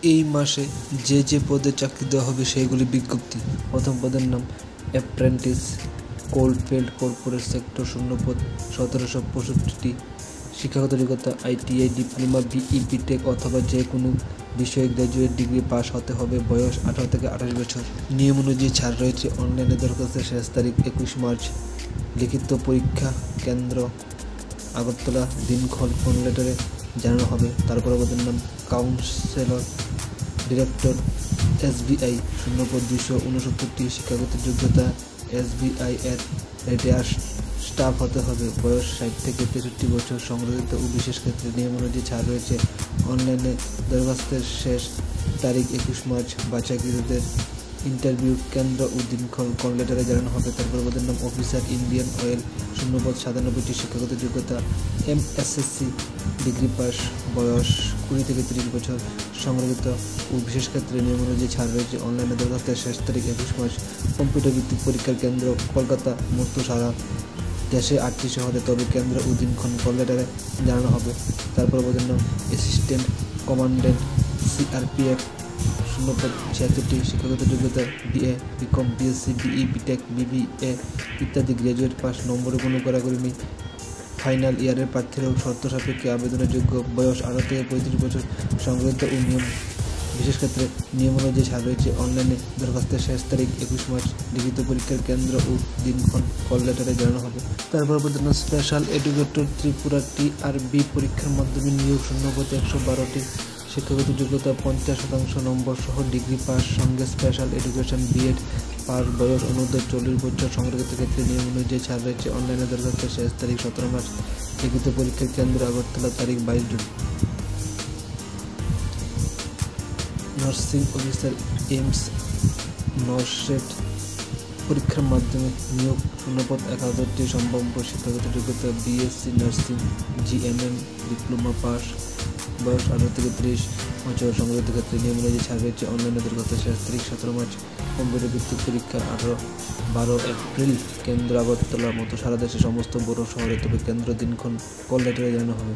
এই মাসে যে পদে চাকরি দেওয়া হবে সেইগুলি বিজ্ঞপ্তি। প্রথম পদের নাম অ্যাপ্রেন্টিস, কোলফিল্ড কর্পোরেট সেক্টর, শূন্যপদ 1765টি। শিক্ষাগত যোগ্যতা ITI, ডিপ্লোমা, BE, BTech অথবা যে কোনো বিষয়ে গ্র্যাজুয়েট ডিগ্রি পাস হতে হবে। বয়স 18 থেকে 28 বছর। নিয়ম অনুযায়ী ছাড় রয়েছে। অনলাইনে দরখাস্তের শেষ তারিখ 21 মার্চ। লিখিত পরীক্ষা কেন্দ্র আগরতলা। দিনক্ষণ ফোন লেটারে জানানো হবে। তারপরে পদের নাম কাউন্সেলর ডিরেক্টর SBI, শূন্যপদ 269টি। শিক্ষাগত যোগ্যতা SBI এর রিটায়ার্ড স্টাফ হতে হবে। বয়স 60 থেকে 63 বছর। সংরক্ষিত ও বিশেষ ক্ষেত্রে নিয়ম অনুযায়ী ছাড় রয়েছে। অনলাইনে দরখাস্তের শেষ তারিখ 21 মার্চ। বাছাইকৃতদের ইন্টারভিউ কেন্দ্র ও দিনক্ষণ কল লেটারে জানানো হবে। তারপরে পদের নাম অফিসার ইন্ডিয়ান অয়েল, শূন্যপদ 97টি। শিক্ষাগত যোগ্যতা MSSC ডিগ্রি পাস। বয়স 20 থেকে 30 বছর। সংরক্ষিত ও বিশেষ ক্ষেত্রে নিয়ম অনুযায়ী ছাড় রয়েছে। অনলাইনে দরখাস্তের শেষ তারিখ 21 মার্চ। কম্পিউটার ভিত্তিক পরীক্ষার কেন্দ্র কলকাতা। মূর্ত সারা দেশে 8টি শহরে, তবে কেন্দ্র ও দিনক্ষণ কল লেটারে জানানো হবে। তারপরে পদের নাম অ্যাসিস্ট্যান্ট কমান্ড্যান্ট CRPF, শূন্যপদ 76টি। শিক্ষাগত যোগ্যতা BA, BCom, BSc, BE, BTech, BBA ইত্যাদি। Graduate pass. নম্বরে কোনো কড়াকড়ি নেই। ফাইনাল ইয়ারের প্রার্থীরাও শর্ত সাপেক্ষে আবেদনের যোগ্য। বয়স 18 থেকে 35 বছর। সংরক্ষিত ও নিয়ম বিশেষ ক্ষেত্রে নিয়ম অনুযায়ী ছাড় রয়েছে। অনলাইনে দরখাস্তের শেষ তারিখ 21 মার্চ। লিখিত পরীক্ষার কেন্দ্র ও দিনক্ষণ কল লেটারে জানানো হবে। তারপর স্পেশাল এডুকেটর ত্রিপুরা TRB পরীক্ষার মাধ্যমে নিয়োগ। শূন্যপদ 112টি। শিক্ষাগত যোগ্যতা 50% নম্বর সহ ডিগ্রি পাস, সঙ্গে স্পেশাল এডুকেশন BEd পাস। বয়স অনূর্ধ্ব 40 বছর। সংরক্ষিত ক্ষেত্রে নিয়ম অনুযায়ী ছাড় রয়েছে। অনলাইনে দরখাস্তের শেষ তারিখ 17 মার্চ। লিখিত পরীক্ষার কেন্দ্র আগরতলা, তারিখ 22 জুন। নার্সিং অফিসার AIIMS নরসেট পরীক্ষার মাধ্যমে নিয়োগ। শূন্যপদ 71টি। সম্ভাব্য শিক্ষাগত যোগ্যতা BSc nursing, GNM diploma pass. বয়স 18 থেকে 30 বছর। সংরক্ষিত ক্ষেত্রে নিয়ম অনুযায়ী ছাড় রয়েছে। অনলাইনে দরখাস্তের শেষ তারিখ 17 মার্চ। কম্পিউটার ভিত্তিক পরীক্ষা 12 এপ্রিল। কেন্দ্র আগরতলা। মতো সারা দেশে সমস্ত বড় শহরে, তবে কেন্দ্র দিনক্ষণ কল লেটারে জানানো হবে।